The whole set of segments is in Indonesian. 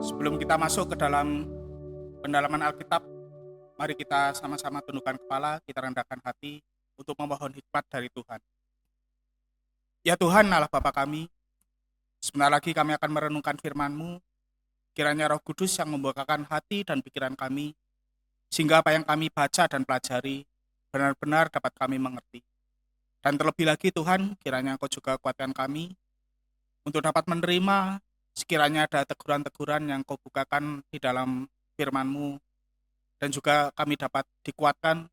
Sebelum kita masuk ke dalam pendalaman Alkitab, mari kita sama-sama tundukkan kepala, kita rendahkan hati untuk memohon hikmat dari Tuhan. Ya Tuhan, Allah Bapa kami, sebentar lagi kami akan merenungkan firman-Mu. Kiranya Roh Kudus yang membukakan hati dan pikiran kami, sehingga apa yang kami baca dan pelajari benar-benar dapat kami mengerti. Dan terlebih lagi Tuhan, kiranya Engkau juga kuatkan kami untuk dapat menerima sekiranya ada teguran-teguran yang Kau bukakan di dalam firman-Mu, dan juga kami dapat dikuatkan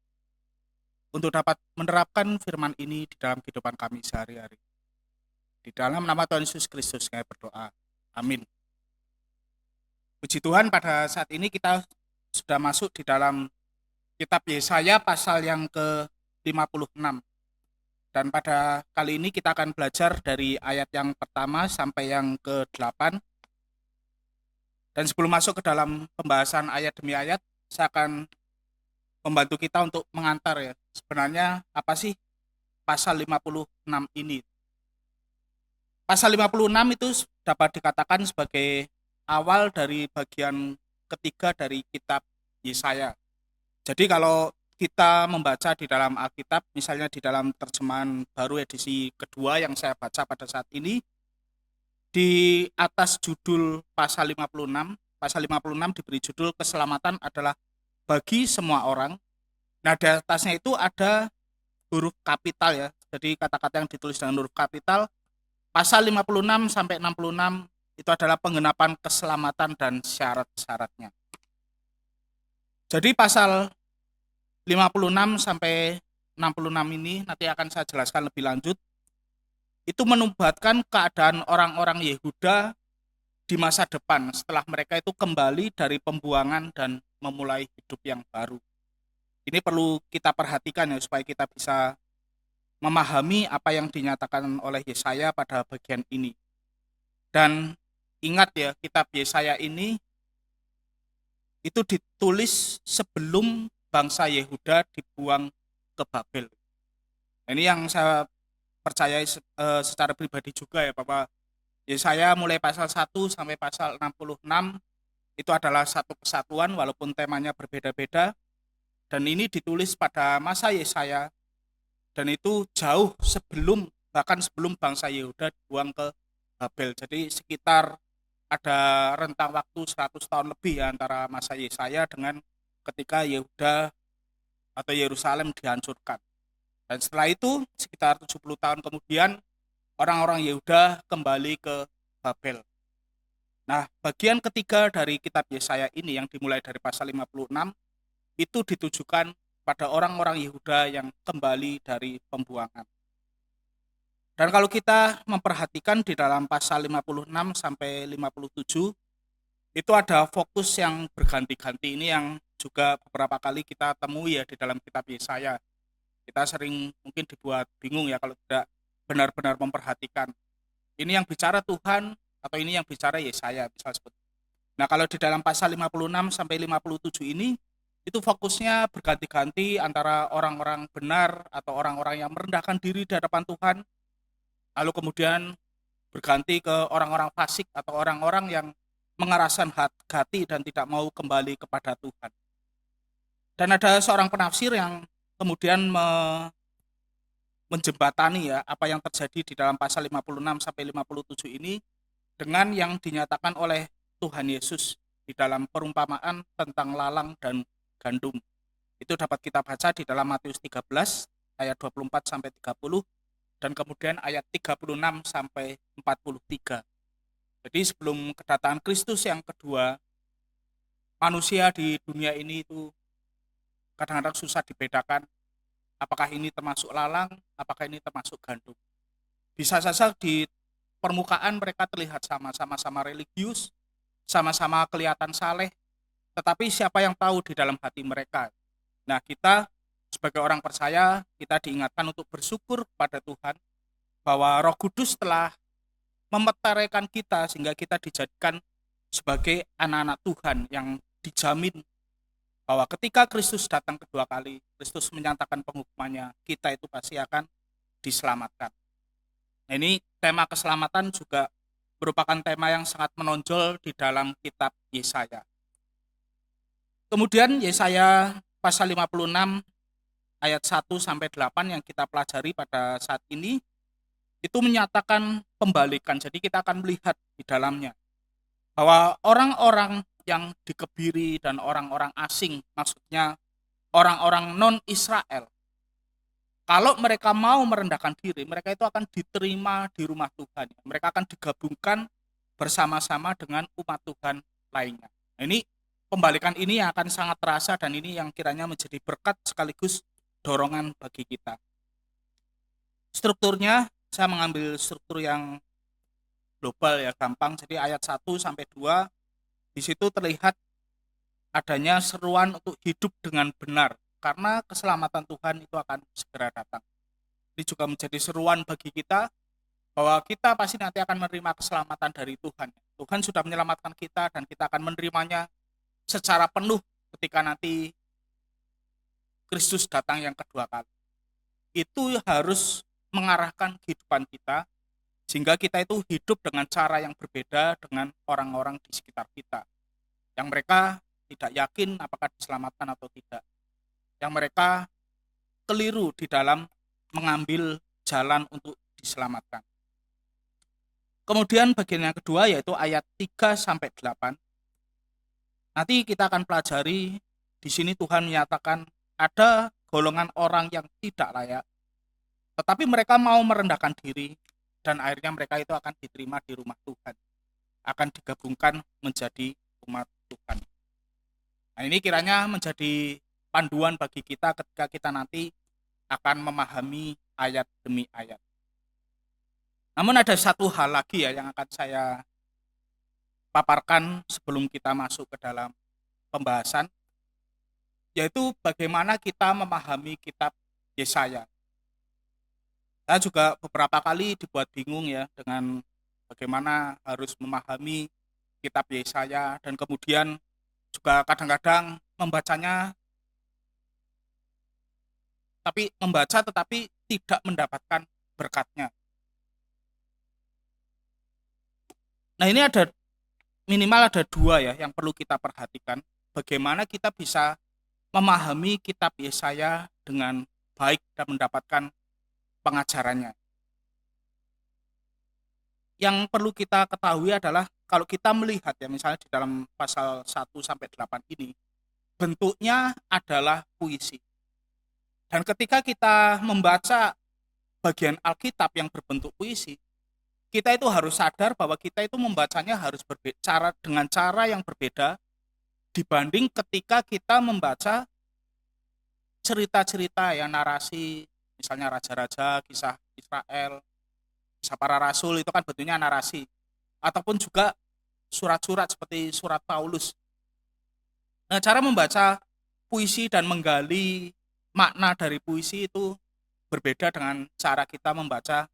untuk dapat menerapkan firman ini di dalam kehidupan kami sehari-hari. Di dalam nama Tuhan Yesus Kristus kami berdoa. Amin. Puji Tuhan, pada saat ini kita sudah masuk di dalam kitab Yesaya pasal yang ke-56. Dan pada kali ini kita akan belajar dari ayat yang pertama sampai yang ke-8. Dan sebelum masuk ke dalam pembahasan ayat demi ayat, saya akan membantu kita untuk mengantar ya. Sebenarnya apa sih pasal 56 ini? Pasal 56 itu dapat dikatakan sebagai awal dari bagian ketiga dari kitab Yesaya. Jadi kalau kita membaca di dalam Alkitab, misalnya di dalam terjemahan baru edisi kedua yang saya baca pada saat ini, di atas judul pasal 56 diberi judul keselamatan adalah bagi semua orang. Nah, di atasnya itu ada huruf kapital ya. Jadi kata-kata yang ditulis dengan huruf kapital, pasal 56 sampai 66 itu adalah penggenapan keselamatan dan syarat-syaratnya. Jadi pasal 56 sampai 66 ini nanti akan saya jelaskan lebih lanjut. Itu menubatkan keadaan orang-orang Yehuda di masa depan setelah mereka itu kembali dari pembuangan dan memulai hidup yang baru. Ini perlu kita perhatikan ya, supaya kita bisa memahami apa yang dinyatakan oleh Yesaya pada bagian ini. Dan ingat ya, kitab Yesaya ini itu ditulis sebelum bangsa Yehuda dibuang ke Babel. Ini yang saya percaya secara pribadi juga ya, bahwa Yesaya mulai pasal 1 sampai pasal 66 itu adalah satu kesatuan walaupun temanya berbeda-beda. Dan ini ditulis pada masa Yesaya, dan itu jauh sebelum, bahkan sebelum bangsa Yehuda dibuang ke Babel. Jadi sekitar ada rentang waktu 100 tahun lebih ya, antara masa Yesaya dengan ketika Yehuda atau Yerusalem dihancurkan. Dan setelah itu sekitar 70 tahun kemudian orang-orang Yehuda kembali ke Babel. Nah, bagian ketiga dari kitab Yesaya ini yang dimulai dari pasal 56 itu ditujukan pada orang-orang Yehuda yang kembali dari pembuangan. Dan kalau kita memperhatikan di dalam pasal 56 sampai 57, itu ada fokus yang berganti-ganti. Ini yang juga beberapa kali kita temui ya di dalam kitab Yesaya. Kita sering mungkin dibuat bingung ya kalau tidak benar-benar memperhatikan. Ini yang bicara Tuhan atau ini yang bicara Yesaya, misal seperti. Nah, kalau di dalam pasal 56 sampai 57 ini, itu fokusnya berganti-ganti antara orang-orang benar atau orang-orang yang merendahkan diri di hadapan Tuhan, lalu kemudian berganti ke orang-orang fasik atau orang-orang yang mengeraskan hati dan tidak mau kembali kepada Tuhan. Dan ada seorang penafsir yang kemudian menjembatani ya apa yang terjadi di dalam pasal 56 sampai 57 ini dengan yang dinyatakan oleh Tuhan Yesus di dalam perumpamaan tentang lalang dan gandum. Itu dapat kita baca di dalam Matius 13 ayat 24 sampai 30 dan kemudian ayat 36 sampai 43. Jadi sebelum kedatangan Kristus yang kedua, manusia di dunia ini itu kadang-kadang susah dibedakan apakah ini termasuk lalang, apakah ini termasuk gandum. Bisa saja di permukaan mereka terlihat sama-sama religius, sama-sama kelihatan saleh, tetapi siapa yang tahu di dalam hati mereka? Nah, kita sebagai orang percaya, kita diingatkan untuk bersyukur kepada Tuhan bahwa Roh Kudus telah memeteraikan kita sehingga kita dijadikan sebagai anak-anak Tuhan yang dijamin bahwa ketika Kristus datang kedua kali, Kristus menyatakan penghukumannya, kita itu pasti akan diselamatkan. Nah, ini tema keselamatan juga merupakan tema yang sangat menonjol di dalam kitab Yesaya. Kemudian Yesaya pasal 56 ayat 1 sampai 8 yang kita pelajari pada saat ini itu menyatakan pembalikan. Jadi kita akan melihat di dalamnya bahwa orang-orang yang dikebiri dan orang-orang asing, maksudnya orang-orang non-Israel, kalau mereka mau merendahkan diri, mereka itu akan diterima di rumah Tuhan. Mereka akan digabungkan bersama-sama dengan umat Tuhan lainnya. Nah, ini pembalikan ini yang akan sangat terasa dan ini yang kiranya menjadi berkat sekaligus dorongan bagi kita. Strukturnya saya mengambil struktur yang global ya, gampang. Jadi ayat 1 sampai 2 di situ terlihat adanya seruan untuk hidup dengan benar karena keselamatan Tuhan itu akan segera datang. Ini juga menjadi seruan bagi kita bahwa kita pasti nanti akan menerima keselamatan dari Tuhan. Tuhan sudah menyelamatkan kita dan kita akan menerimanya secara penuh ketika nanti Kristus datang yang kedua kali. Itu harus mengarahkan kehidupan kita sehingga kita itu hidup dengan cara yang berbeda dengan orang-orang di sekitar kita. Yang mereka tidak yakin apakah diselamatkan atau tidak. Yang mereka keliru di dalam mengambil jalan untuk diselamatkan. Kemudian bagian yang kedua yaitu ayat 3 sampai 8. Nanti kita akan pelajari di sini Tuhan menyatakan ada golongan orang yang tidak layak, tetapi mereka mau merendahkan diri dan akhirnya mereka itu akan diterima di rumah Tuhan, akan digabungkan menjadi umat Tuhan. Nah, ini kiranya menjadi panduan bagi kita ketika kita nanti akan memahami ayat demi ayat. Namun ada satu hal lagi ya yang akan saya paparkan sebelum kita masuk ke dalam pembahasan, yaitu bagaimana kita memahami kitab Yesaya. Saya juga beberapa kali dibuat bingung ya dengan bagaimana harus memahami kitab Yesaya dan kemudian juga kadang-kadang membacanya tetapi tidak mendapatkan berkatnya. Nah, ini minimal ada dua ya yang perlu kita perhatikan. Bagaimana kita bisa memahami kitab Yesaya dengan baik dan mendapatkan pengajarannya. Yang perlu kita ketahui adalah kalau kita melihat ya misalnya di dalam pasal 1 sampai 8 ini bentuknya adalah puisi. Dan ketika kita membaca bagian Alkitab yang berbentuk puisi, kita itu harus sadar bahwa kita itu membacanya harus dengan cara yang berbeda dibanding ketika kita membaca cerita-cerita ya, narasi, misalnya raja-raja, kisah Israel, kisah para rasul, itu kan bentuknya narasi. Ataupun juga surat-surat seperti surat Paulus. Nah, cara membaca puisi dan menggali makna dari puisi itu berbeda dengan cara kita membaca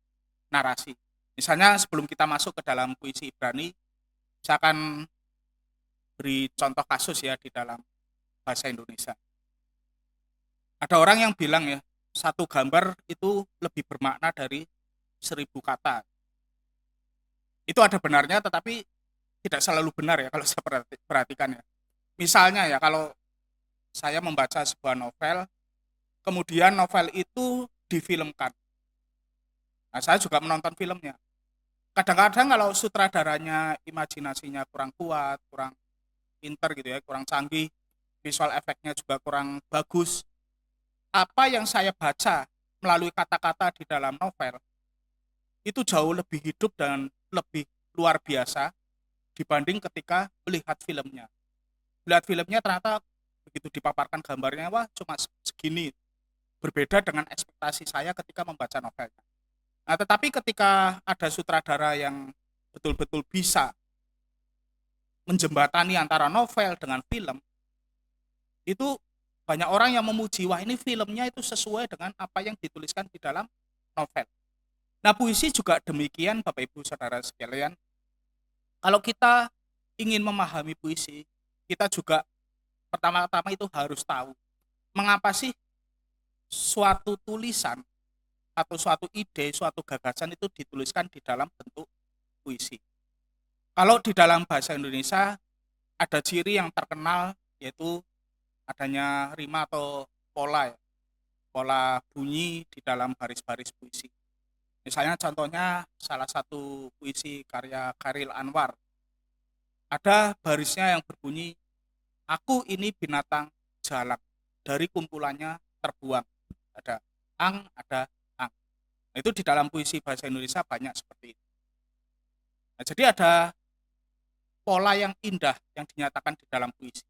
narasi. Misalnya sebelum kita masuk ke dalam puisi Ibrani, saya akan beri contoh kasus ya di dalam bahasa Indonesia. Ada orang yang bilang ya, satu gambar itu lebih bermakna dari 1000 kata. Itu ada benarnya tetapi tidak selalu benar ya kalau saya perhatikan ya. Misalnya ya kalau saya membaca sebuah novel, kemudian novel itu difilmkan. Nah, saya juga menonton filmnya. Kadang-kadang kalau sutradaranya imajinasinya kurang kuat, kurang pinter gitu ya, kurang canggih, visual efeknya juga kurang bagus, apa yang saya baca melalui kata-kata di dalam novel itu jauh lebih hidup dan lebih luar biasa dibanding ketika melihat filmnya. Melihat filmnya ternyata begitu dipaparkan gambarnya, wah cuma segini. Berbeda dengan ekspektasi saya ketika membaca novelnya. Nah, tetapi ketika ada sutradara yang betul-betul bisa menjembatani antara novel dengan film, itu banyak orang yang memuji, wah ini filmnya itu sesuai dengan apa yang dituliskan di dalam novel. Nah, puisi juga demikian Bapak Ibu Saudara sekalian. Kalau kita ingin memahami puisi, kita juga pertama-tama itu harus tahu mengapa sih suatu tulisan atau suatu ide, suatu gagasan itu dituliskan di dalam bentuk puisi. Kalau di dalam bahasa Indonesia ada ciri yang terkenal, yaitu adanya rima atau pola ya, pola bunyi di dalam baris-baris puisi. Misalnya contohnya salah satu puisi karya Chairil Anwar, ada barisnya yang berbunyi, aku ini binatang jalak, dari kumpulannya terbuang. Ada ada ang. Nah, itu di dalam puisi bahasa Indonesia banyak seperti itu. Nah, jadi ada pola yang indah yang dinyatakan di dalam puisi.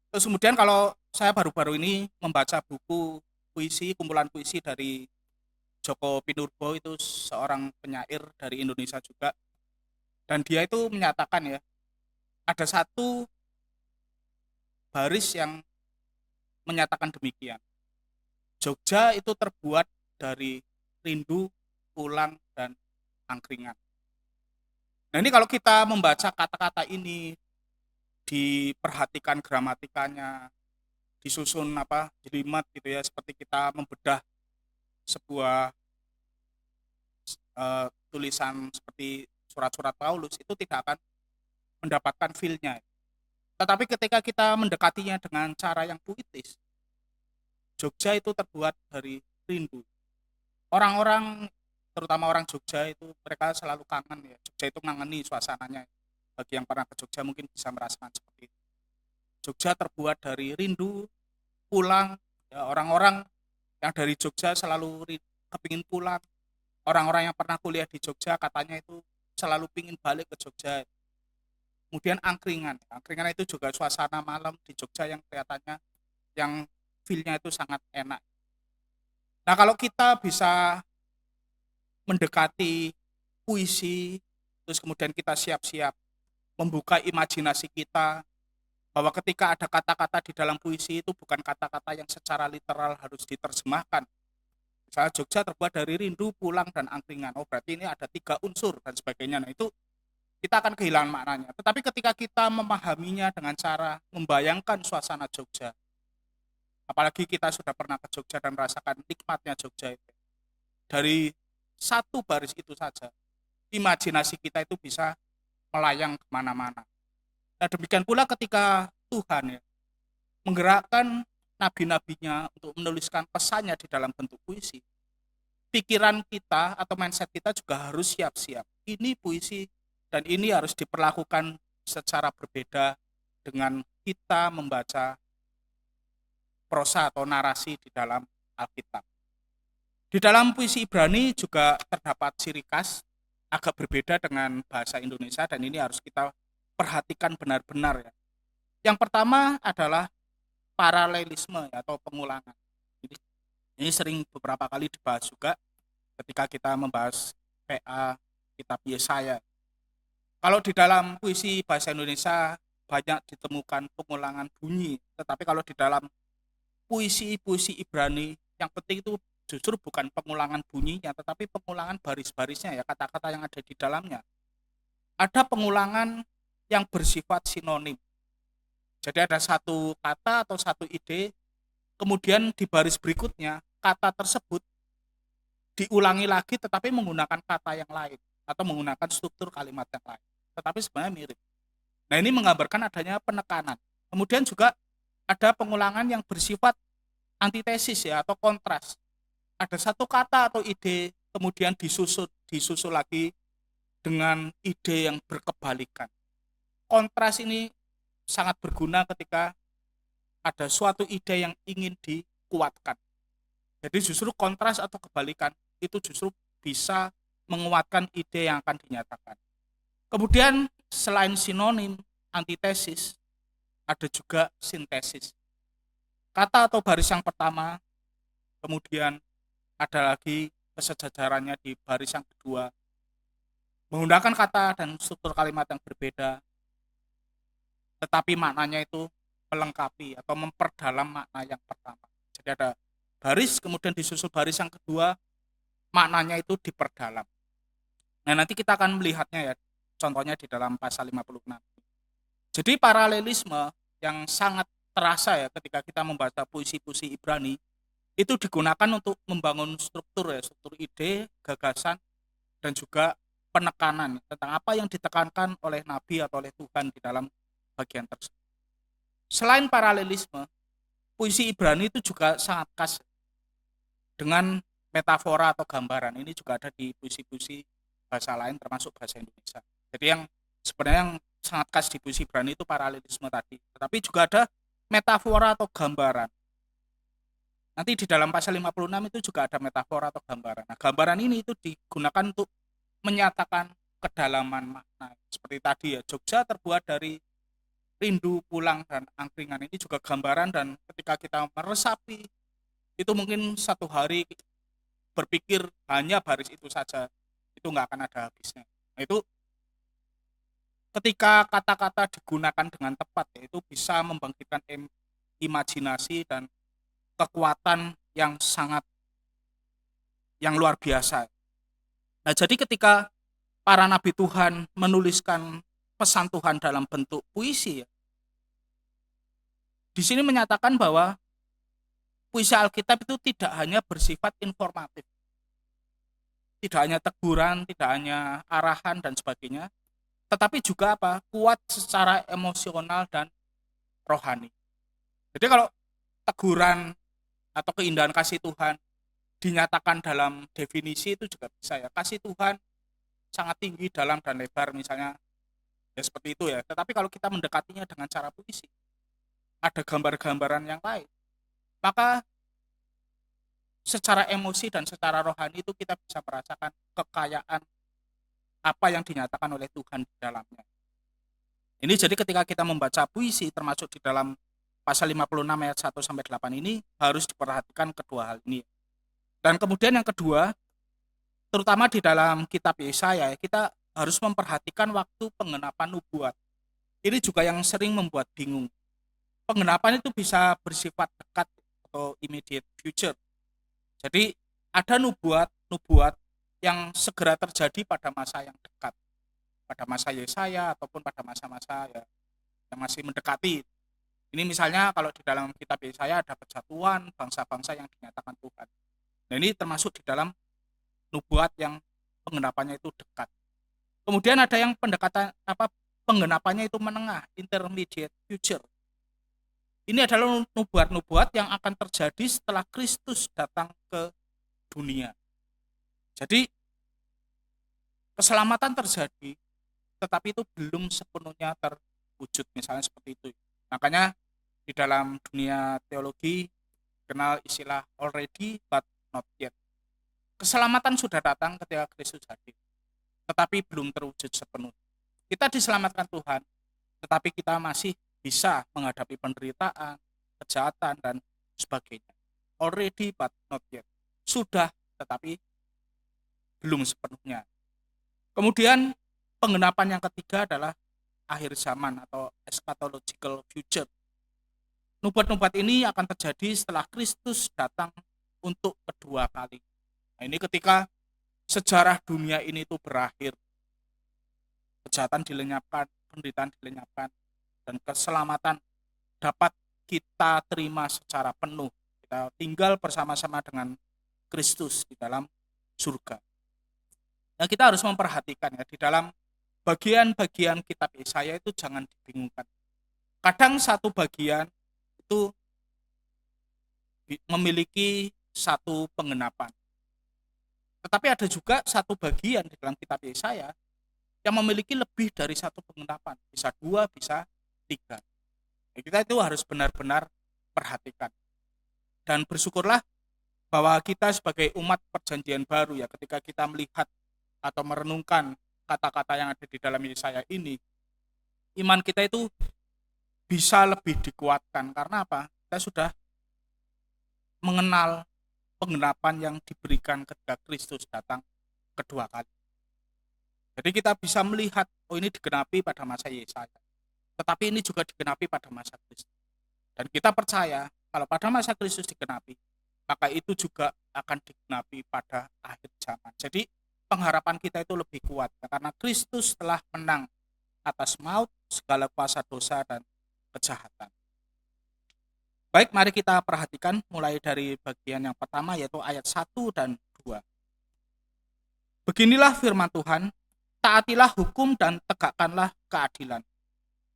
Terus kemudian kalau saya baru-baru ini membaca buku puisi, kumpulan puisi dari Djoko Pinurbo, itu seorang penyair dari Indonesia juga. Dan dia itu menyatakan ya, ada satu baris yang menyatakan demikian. Jogja itu terbuat dari rindu, pulang, dan angkringan. Nah, ini kalau kita membaca kata-kata ini, diperhatikan gramatikanya, disusun jelimet gitu ya, seperti kita membedah sebuah tulisan seperti surat-surat Paulus, itu tidak akan mendapatkan feel-nya. Tetapi ketika kita mendekatinya dengan cara yang puitis, Jogja itu terbuat dari rindu. Orang-orang, terutama orang Jogja, itu mereka selalu kangen ya. Jogja itu ngangeni suasananya. Bagi yang pernah ke Jogja mungkin bisa merasakan seperti itu. Jogja terbuat dari rindu, pulang. Ya, orang-orang yang dari Jogja selalu kepingin pulang. Orang-orang yang pernah kuliah di Jogja katanya itu selalu pingin balik ke Jogja. Kemudian angkringan. Angkringan itu juga suasana malam di Jogja yang kelihatannya, yang feel-nya itu sangat enak. Nah, kalau kita bisa mendekati puisi, terus kemudian kita siap-siap membuka imajinasi kita, bahwa ketika ada kata-kata di dalam puisi itu bukan kata-kata yang secara literal harus diterjemahkan. Misalnya Jogja terbuat dari rindu, pulang, dan angkringan. Oh, berarti ini ada 3 unsur dan sebagainya. Nah, itu kita akan kehilangan maknanya. Tetapi ketika kita memahaminya dengan cara membayangkan suasana Jogja, apalagi kita sudah pernah ke Jogja dan merasakan nikmatnya Jogja itu, dari satu baris itu saja, imajinasi kita itu bisa melayang kemana-mana. Nah, demikian pula ketika Tuhan ya, menggerakkan nabi-nabinya untuk menuliskan pesannya di dalam bentuk puisi, pikiran kita atau mindset kita juga harus siap-siap. Ini puisi dan ini harus diperlakukan secara berbeda dengan kita membaca prosa atau narasi di dalam Alkitab. Di dalam puisi Ibrani juga terdapat ciri khas agak berbeda dengan bahasa Indonesia, dan ini harus kita perhatikan benar-benar ya. Yang pertama adalah paralelisme atau pengulangan. Ini sering beberapa kali dibahas juga ketika kita membahas PA kitab Yesaya. Kalau di dalam puisi bahasa Indonesia banyak ditemukan pengulangan bunyi, tetapi kalau di dalam puisi-puisi Ibrani yang penting itu justru bukan pengulangan bunyinya, tetapi pengulangan baris-barisnya ya, kata-kata yang ada di dalamnya. Ada pengulangan yang bersifat sinonim. Jadi ada satu kata atau satu ide, kemudian di baris berikutnya kata tersebut diulangi lagi tetapi menggunakan kata yang lain atau menggunakan struktur kalimat yang lain, tetapi sebenarnya mirip. Nah, ini menggambarkan adanya penekanan. Kemudian juga ada pengulangan yang bersifat antitesis ya, atau kontras. Ada satu kata atau ide kemudian disusul lagi dengan ide yang berkebalikan. Kontras ini sangat berguna ketika ada suatu ide yang ingin dikuatkan. Jadi justru kontras atau kebalikan itu justru bisa menguatkan ide yang akan dinyatakan. Kemudian selain sinonim, antitesis, ada juga sintesis. Kata atau baris yang pertama, kemudian ada lagi kesejajarannya di baris yang kedua, menggunakan kata dan struktur kalimat yang berbeda, tetapi maknanya itu melengkapi atau memperdalam makna yang pertama. Jadi ada baris, kemudian disusul baris yang kedua, maknanya itu diperdalam. Nah, nanti kita akan melihatnya ya, contohnya di dalam pasal 56. Jadi paralelisme yang sangat terasa ya ketika kita membaca puisi-puisi Ibrani, itu digunakan untuk membangun struktur ya, struktur ide, gagasan, dan juga penekanan tentang apa yang ditekankan oleh Nabi atau oleh Tuhan di dalam bagian tersebut. Selain paralelisme, puisi Ibrani itu juga sangat khas dengan metafora atau gambaran. Ini juga ada di puisi-puisi bahasa lain termasuk bahasa Indonesia. Jadi yang sebenarnya yang sangat khas di puisi Ibrani itu paralelisme tadi. Tetapi juga ada metafora atau gambaran. Nanti di dalam pasal 56 itu juga ada metafora atau gambaran. Nah, gambaran ini itu digunakan untuk menyatakan kedalaman makna. Seperti tadi ya, Jogja terbuat dari rindu pulang dan angkringan. Ini juga gambaran, dan ketika kita meresapi itu mungkin satu hari berpikir hanya baris itu saja, itu nggak akan ada habisnya. Nah, itu ketika kata-kata digunakan dengan tepat, itu bisa membangkitkan imajinasi dan kekuatan yang luar biasa. Nah, jadi ketika para nabi Tuhan menuliskan pesan Tuhan dalam bentuk puisi, ya, di sini menyatakan bahwa puisi Alkitab itu tidak hanya bersifat informatif, tidak hanya teguran, tidak hanya arahan dan sebagainya, tetapi juga kuat secara emosional dan rohani. Jadi kalau teguran atau keindahan kasih Tuhan dinyatakan dalam definisi, itu juga bisa ya, kasih Tuhan sangat tinggi, dalam dan lebar misalnya, ya seperti itu ya. Tetapi kalau kita mendekatinya dengan cara puisi, ada gambar-gambaran yang lain, maka secara emosi dan secara rohani itu kita bisa merasakan kekayaan apa yang dinyatakan oleh Tuhan di dalamnya. Ini jadi ketika kita membaca puisi termasuk di dalam pasal 56 ayat 1 sampai 8 ini harus diperhatikan kedua hal ini. Dan kemudian yang kedua, terutama di dalam kitab Yesaya, kita harus memperhatikan waktu penggenapan nubuat. Ini juga yang sering membuat bingung. Penggenapan itu bisa bersifat dekat atau immediate future. Jadi ada nubuat yang segera terjadi pada masa yang dekat, pada masa Yesaya ataupun pada masa-masa yang masih mendekati. Ini misalnya kalau di dalam kitab Yesaya ada persatuan bangsa-bangsa yang dinyatakan Tuhan. Nah, ini termasuk di dalam nubuat yang penggenapannya itu dekat. Kemudian ada yang penggenapannya itu menengah, intermediate future. Ini adalah nubuat-nubuat yang akan terjadi setelah Kristus datang ke dunia. Jadi keselamatan terjadi, tetapi itu belum sepenuhnya terwujud, misalnya seperti itu. Makanya di dalam dunia teologi kenal istilah already but not yet. Keselamatan sudah datang ketika Kristus hadir, tetapi belum terwujud sepenuhnya. Kita diselamatkan Tuhan, tetapi kita masih bisa menghadapi penderitaan, kejahatan, dan sebagainya. Already but not yet. Sudah, tetapi belum sepenuhnya. Kemudian penggenapan yang ketiga adalah akhir zaman atau eschatological future. Nubuat-nubuat ini akan terjadi setelah Kristus datang untuk kedua kali. Nah, ini ketika sejarah dunia ini itu berakhir, kejahatan dilenyapkan, penderitaan dilenyapkan, dan keselamatan dapat kita terima secara penuh. Kita tinggal bersama-sama dengan Kristus di dalam surga. Nah, kita harus memperhatikan ya, di dalam bagian-bagian kitab Yesaya itu jangan dibingungkan. Kadang satu bagian itu memiliki satu penggenapan. Tetapi ada juga satu bagian di dalam kitab Yesaya yang memiliki lebih dari satu penggenapan. Bisa dua, bisa tiga. Ya, kita itu harus benar-benar perhatikan. Dan bersyukurlah bahwa kita sebagai umat perjanjian baru ya, ketika kita melihat atau merenungkan kata-kata yang ada di dalam Yesaya ini, iman kita itu bisa lebih dikuatkan. Karena apa? Kita sudah mengenal penggenapan yang diberikan ketika Kristus datang kedua kali. Jadi kita bisa melihat, oh ini digenapi pada masa Yesaya, tetapi ini juga digenapi pada masa Kristus. Dan kita percaya kalau pada masa Kristus digenapi, maka itu juga akan digenapi pada akhir zaman. Jadi pengharapan kita itu lebih kuat, karena Kristus telah menang atas maut, segala kuasa dosa dan kejahatan. Baik, mari kita perhatikan mulai dari bagian yang pertama, yaitu ayat 1 dan 2. Beginilah firman Tuhan, taatilah hukum dan tegakkanlah keadilan.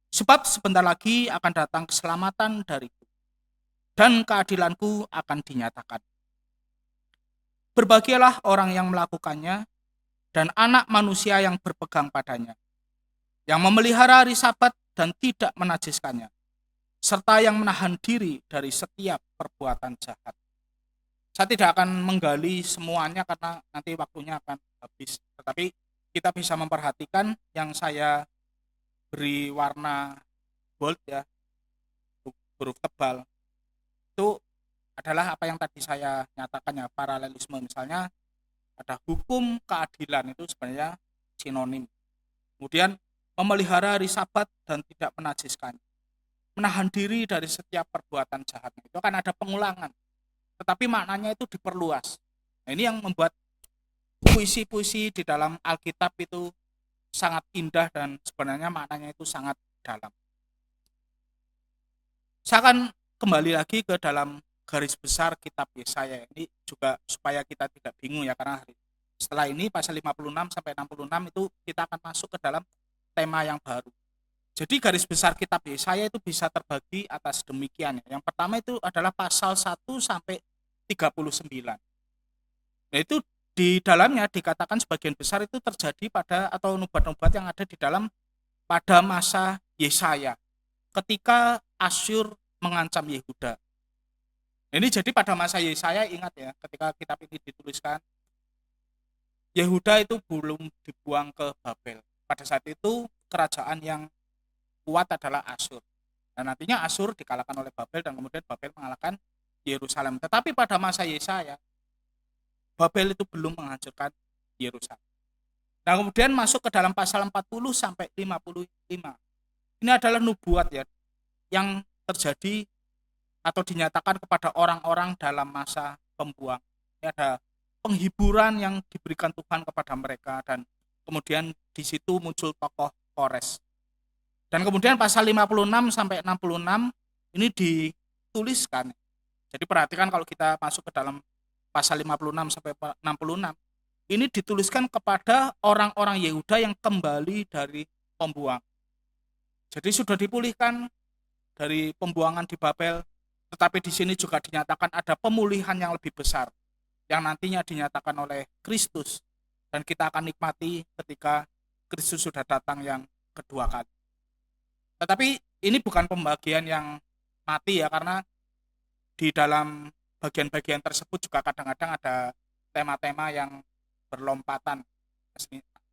Sebab sebentar lagi akan datang keselamatan dariku, dan keadilanku akan dinyatakan. Berbahagialah orang yang melakukannya, dan anak manusia yang berpegang padanya, yang memelihara hari Sabat dan tidak menajiskannya, serta yang menahan diri dari setiap perbuatan jahat. Saya tidak akan menggali semuanya karena nanti waktunya akan habis. Tetapi kita bisa memperhatikan yang saya beri warna bold ya, huruf tebal. Itu adalah apa yang tadi saya nyatakan ya, paralelisme. Misalnya ada hukum keadilan, itu sebenarnya sinonim. Kemudian memelihara hari Sabat dan tidak menajiskan. Menahan diri dari setiap perbuatan jahat. Itu kan ada pengulangan. Tetapi maknanya itu diperluas. Nah, ini yang membuat puisi-puisi di dalam Alkitab itu sangat indah dan sebenarnya maknanya itu sangat dalam. Saya akan kembali lagi ke dalam garis besar kitab Yesaya. Ini juga supaya kita tidak bingung ya, karena setelah ini pasal 56 sampai 66 itu kita akan masuk ke dalam tema yang baru. Jadi garis besar kitab Yesaya itu bisa terbagi atas demikian. Yang pertama itu adalah pasal 1 sampai 39. Nah, itu di dalamnya dikatakan sebagian besar itu terjadi pada atau nubuat-nubuat yang ada di dalam pada masa Yesaya ketika Asyur mengancam Yehuda. Ini jadi pada masa Yesaya, ingat ya, ketika kitab ini dituliskan, Yehuda itu belum dibuang ke Babel. Pada saat itu kerajaan yang kuat adalah Asyur. Dan nantinya Asyur dikalahkan oleh Babel dan kemudian Babel mengalahkan Yerusalem. Tetapi pada masa Yesaya, Babel itu belum menghancurkan Yerusalem. Nah, kemudian masuk ke dalam pasal 40 sampai 55. Ini adalah nubuat ya yang terjadi atau dinyatakan kepada orang-orang dalam masa pembuang. Ini ada penghiburan yang diberikan Tuhan kepada mereka dan kemudian di situ muncul tokoh Kores. Dan kemudian pasal 56 sampai 66 ini dituliskan. Jadi perhatikan kalau kita masuk ke dalam pasal 56 sampai 66, ini dituliskan kepada orang-orang Yehuda yang kembali dari pembuang. Jadi sudah dipulihkan dari pembuangan di Babel, tetapi di sini juga dinyatakan ada pemulihan yang lebih besar yang nantinya dinyatakan oleh Kristus dan kita akan nikmati ketika Kristus sudah datang yang kedua kali. Tetapi ini bukan pembagian yang mati ya, karena di dalam bagian-bagian tersebut juga kadang-kadang ada tema-tema yang berlompatan,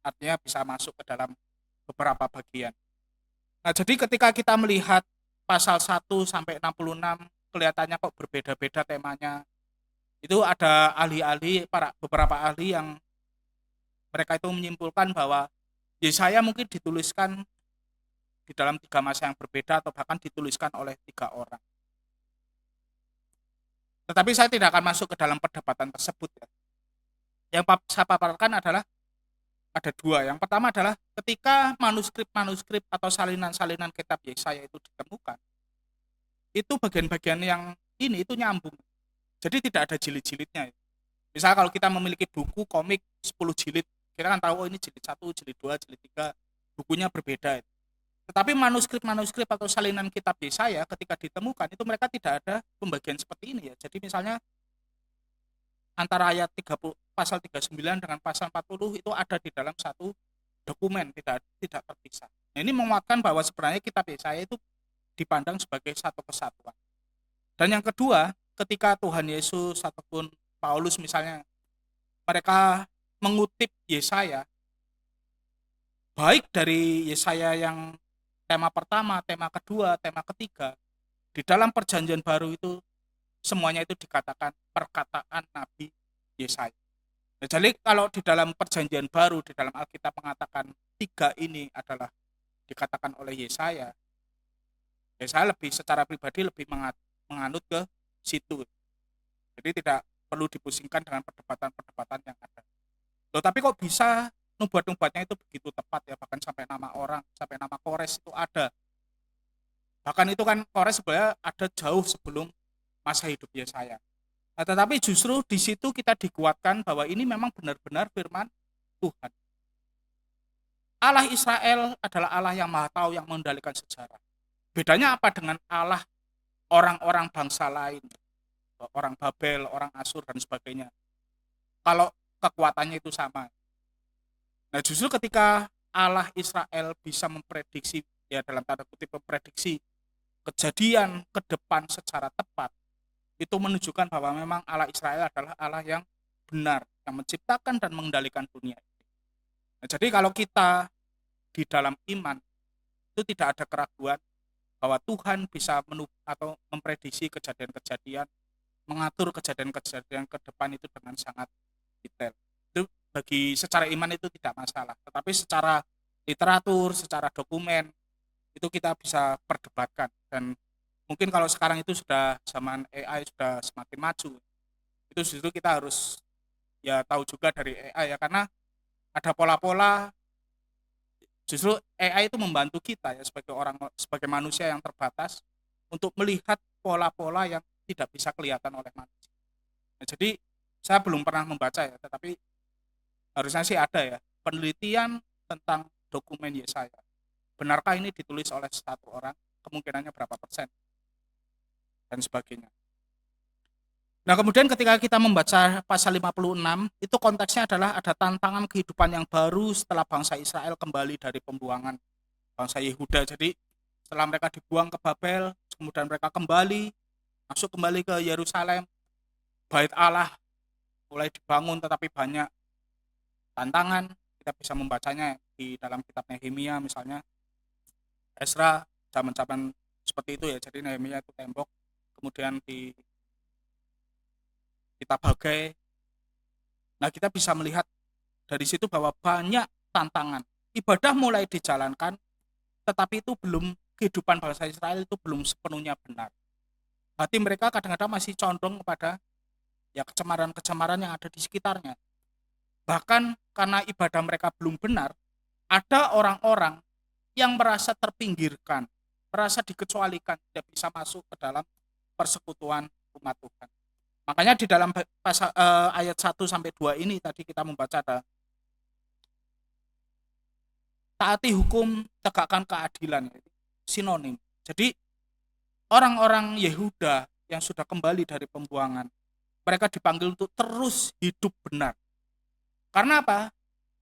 artinya bisa masuk ke dalam beberapa bagian. Nah, jadi ketika kita melihat pasal 1 sampai 66 kelihatannya kok berbeda-beda temanya. Itu ada ahli-ahli, beberapa ahli yang mereka itu menyimpulkan bahwa Yesaya mungkin dituliskan di dalam 3 masa yang berbeda atau bahkan dituliskan oleh 3 orang. Tetapi saya tidak akan masuk ke dalam perdebatan tersebut ya. Yang saya paparkan adalah ada 2. Yang pertama adalah ketika manuskrip-manuskrip atau salinan-salinan kitab Yesaya itu ditemukan, itu bagian-bagian yang ini itu nyambung. Jadi tidak ada jilid-jilidnya. Misal kalau kita memiliki buku komik 10 jilid, kita kan tahu ini jilid 1, jilid 2, jilid 3, bukunya berbeda. Tetapi manuskrip-manuskrip atau salinan kitab Yesaya ketika ditemukan itu mereka tidak ada pembagian seperti ini ya. Jadi misalnya antara ayat 30, pasal 39 dengan pasal 40 itu ada di dalam satu dokumen, tidak terpisah. Nah, ini menguatkan bahwa sebenarnya kitab Yesaya itu dipandang sebagai satu kesatuan. Dan yang kedua, ketika Tuhan Yesus ataupun Paulus misalnya mereka mengutip Yesaya, baik dari Yesaya yang tema pertama, tema kedua, tema ketiga, di dalam perjanjian baru itu semuanya itu dikatakan perkataan Nabi Yesaya. Nah, jadi kalau di dalam perjanjian baru, di dalam Alkitab mengatakan 3 ini adalah dikatakan oleh Yesaya, saya lebih secara pribadi lebih menganut ke situ. Jadi tidak perlu dipusingkan dengan perdebatan-perdebatan yang ada. Loh, tapi kok bisa nubuat-nubuatnya itu begitu tepat ya, bahkan sampai nama orang, sampai nama Kores itu ada. Bahkan itu kan Kores sebenarnya ada jauh sebelum masa hidup Yesaya. Nah, tetapi justru di situ kita dikuatkan bahwa ini memang benar-benar firman Tuhan. Allah Israel adalah Allah yang Maha Tahu, yang mengendalikan sejarah. Bedanya apa dengan Allah orang-orang bangsa lain, orang Babel, orang Asyur dan sebagainya? Kalau kekuatannya itu sama. Nah, justru ketika Allah Israel bisa memprediksi, ya dalam tanda kutip memprediksi kejadian ke depan secara tepat, itu menunjukkan bahwa memang Allah Israel adalah Allah yang benar, yang menciptakan dan mengendalikan dunia. Nah, jadi kalau kita di dalam iman itu tidak ada keraguan bahwa Tuhan bisa atau memprediksi kejadian-kejadian, mengatur kejadian-kejadian ke depan itu dengan sangat detail. Itu bagi secara iman itu tidak masalah, tetapi secara literatur, secara dokumen itu kita bisa perdebatkan. Dan mungkin kalau sekarang itu sudah zaman AI sudah semakin maju, itu justru kita harus ya tahu juga dari AI ya, karena ada pola-pola. Justru AI itu membantu kita ya sebagai manusia yang terbatas untuk melihat pola-pola yang tidak bisa kelihatan oleh manusia. Nah, jadi saya belum pernah membaca ya, tetapi harusnya sih ada ya penelitian tentang dokumen Yesaya. Benarkah ini ditulis oleh satu orang? Kemungkinannya berapa persen? Dan sebagainya. Nah, kemudian ketika kita membaca pasal 56, itu konteksnya adalah ada tantangan kehidupan yang baru setelah bangsa Israel kembali dari pembuangan bangsa Yehuda. Jadi setelah mereka dibuang ke Babel, kemudian mereka masuk kembali ke Yerusalem, bait Allah mulai dibangun, tetapi banyak tantangan. Kita bisa membacanya di dalam kitab Nehemia misalnya, Ezra, zaman-zaman seperti itu ya. Jadi Nehemia itu tembok, kemudian di kitab Hagai. Nah, kita bisa melihat dari situ bahwa banyak tantangan. Ibadah mulai dijalankan, tetapi itu belum, kehidupan bangsa Israel itu belum sepenuhnya benar. Hati mereka kadang-kadang masih condong kepada ya kecemaran-kecemaran yang ada di sekitarnya. Bahkan karena ibadah mereka belum benar, ada orang-orang yang merasa terpinggirkan, merasa dikecualikan, tidak bisa masuk ke dalam persekutuan umat Tuhan. Makanya di dalam ayat 1 sampai 2 ini tadi kita membaca ada taati hukum, tegakkan keadilan, sinonim. Jadi orang-orang Yehuda yang sudah kembali dari pembuangan, mereka dipanggil untuk terus hidup benar. Karena apa?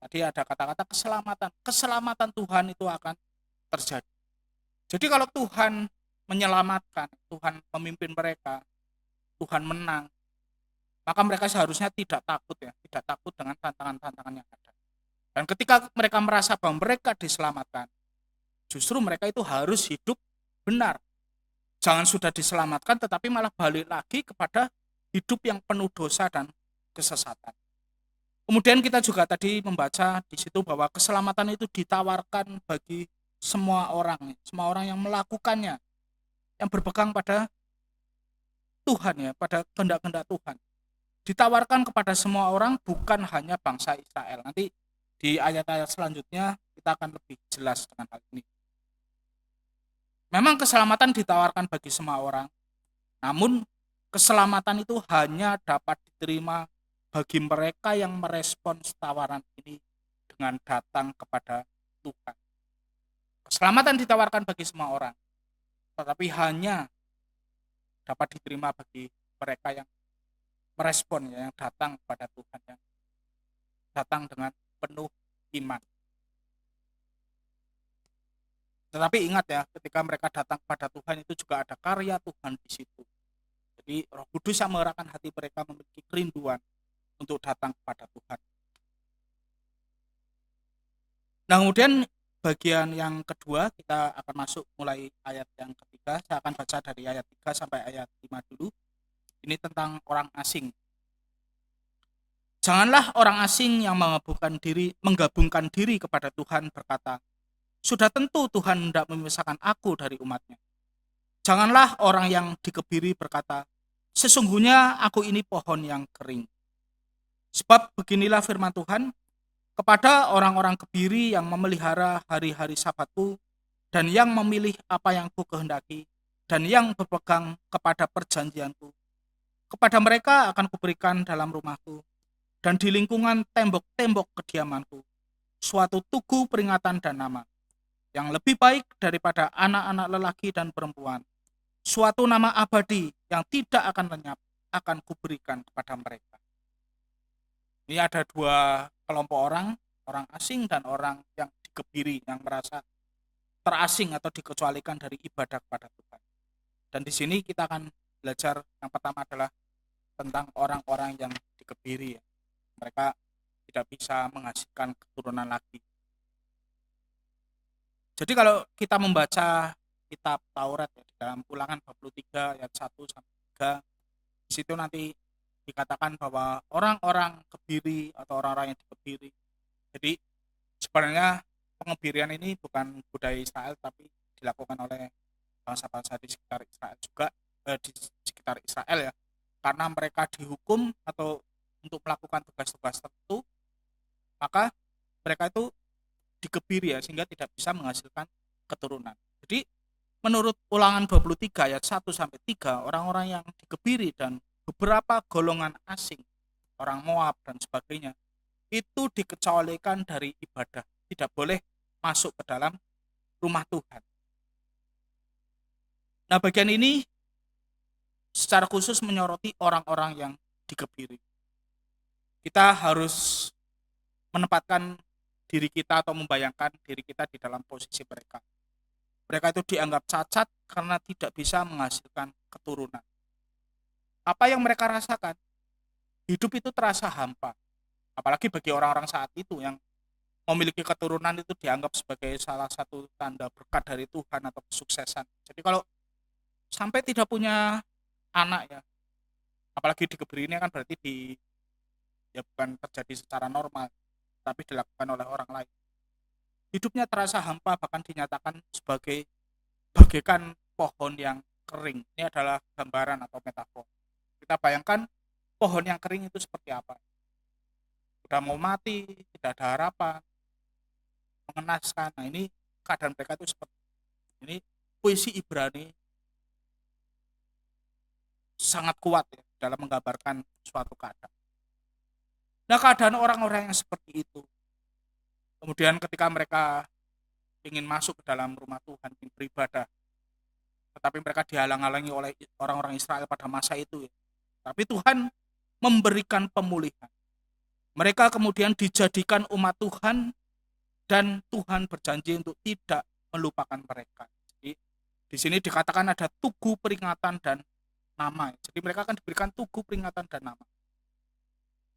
Tadi ada kata-kata keselamatan. Keselamatan Tuhan itu akan terjadi. Jadi kalau Tuhan menyelamatkan, Tuhan memimpin mereka, Tuhan menang, maka mereka seharusnya tidak takut ya, tidak takut dengan tantangan-tantangan yang ada. Dan ketika mereka merasa bahwa mereka diselamatkan, justru mereka itu harus hidup benar. Jangan sudah diselamatkan tetapi malah balik lagi kepada hidup yang penuh dosa dan kesesatan. Kemudian kita juga tadi membaca di situ bahwa keselamatan itu ditawarkan bagi semua orang yang melakukannya, yang berpegang pada Tuhan ya, pada kehendak-kehendak Tuhan. Ditawarkan kepada semua orang, bukan hanya bangsa Israel. Nanti di ayat-ayat selanjutnya kita akan lebih jelas dengan hal ini. Memang keselamatan ditawarkan bagi semua orang, namun keselamatan itu hanya dapat diterima bagi mereka yang merespons tawaran ini dengan datang kepada Tuhan. Keselamatan ditawarkan bagi semua orang, tetapi hanya dapat diterima bagi mereka yang merespon, yang datang kepada Tuhan, yang datang dengan penuh iman. Tetapi ingat ya, ketika mereka datang kepada Tuhan itu juga ada karya Tuhan di situ. Jadi Roh Kudus yang mengerahkan hati mereka memiliki kerinduan untuk datang kepada Tuhan. Nah, kemudian bagian yang kedua kita akan masuk mulai ayat yang ketiga. Saya akan baca dari ayat 3 sampai ayat 5 dulu. Ini tentang orang asing. Janganlah orang asing yang menggabungkan diri kepada Tuhan berkata, sudah tentu Tuhan hendak memisahkan aku dari umatnya. Janganlah orang yang dikebiri berkata, sesungguhnya aku ini pohon yang kering. Sebab beginilah firman Tuhan, kepada orang-orang kebiri yang memelihara hari-hari Sabatku, dan yang memilih apa yang ku kehendaki, dan yang berpegang kepada perjanjianku, kepada mereka akan kuberikan dalam rumahku, dan di lingkungan tembok-tembok kediamanku, suatu tugu peringatan dan nama yang lebih baik daripada anak-anak lelaki dan perempuan. Suatu nama abadi yang tidak akan lenyap akan kuberikan kepada mereka. Ini ada dua kelompok orang, orang asing dan orang yang dikebiri, yang merasa terasing atau dikecualikan dari ibadah kepada Tuhan. Dan di sini kita akan belajar yang pertama adalah tentang orang-orang yang dikebiri. Mereka tidak bisa menghasilkan keturunan lagi. Jadi kalau kita membaca kitab Taurat di dalam Ulangan 23 ayat 1 sampai 3, di situ nanti dikatakan bahwa orang-orang kebiri atau orang-orang yang dikebiri. Jadi sebenarnya pengebirian ini bukan budaya Israel tapi dilakukan oleh bangsa-bangsa di sekitar Israel juga, di sekitar Israel ya, karena mereka dihukum atau untuk melakukan tugas-tugas tertentu, maka mereka itu dikebiri ya, sehingga tidak bisa menghasilkan keturunan. Jadi menurut Ulangan 23 ayat 1 sampai 3, orang-orang yang dikebiri dan beberapa golongan asing, orang Moab dan sebagainya, itu dikecualikan dari ibadah, tidak boleh masuk ke dalam rumah Tuhan. Nah, bagian ini secara khusus menyoroti orang-orang yang dikebiri. Kita harus menempatkan diri kita atau membayangkan diri kita di dalam posisi mereka. Mereka itu dianggap cacat karena tidak bisa menghasilkan keturunan. Apa yang mereka rasakan? Hidup itu terasa hampa. Apalagi bagi orang-orang saat itu yang memiliki keturunan itu dianggap sebagai salah satu tanda berkat dari Tuhan atau kesuksesan. Jadi kalau sampai tidak punya anak ya, apalagi dikebiri ini kan berarti ya bukan terjadi secara normal, tapi dilakukan oleh orang lain. Hidupnya terasa hampa, bahkan dinyatakan sebagai bagaikan pohon yang kering. Ini adalah gambaran atau metafor. Kita bayangkan pohon yang kering itu seperti apa. Sudah mau mati, tidak ada harapan, mengenaskan. Nah, ini keadaan mereka itu seperti ini. Puisi Ibrani sangat kuat ya, dalam menggambarkan suatu keadaan. Nah, keadaan orang-orang yang seperti itu, kemudian ketika mereka ingin masuk ke dalam rumah Tuhan, ingin beribadah, tetapi mereka dihalang-halangi oleh orang-orang Israel pada masa itu ya. Tapi Tuhan memberikan pemulihan. Mereka kemudian dijadikan umat Tuhan dan Tuhan berjanji untuk tidak melupakan mereka. Jadi di sini dikatakan ada tugu peringatan dan nama. Jadi mereka akan diberikan tugu peringatan dan nama.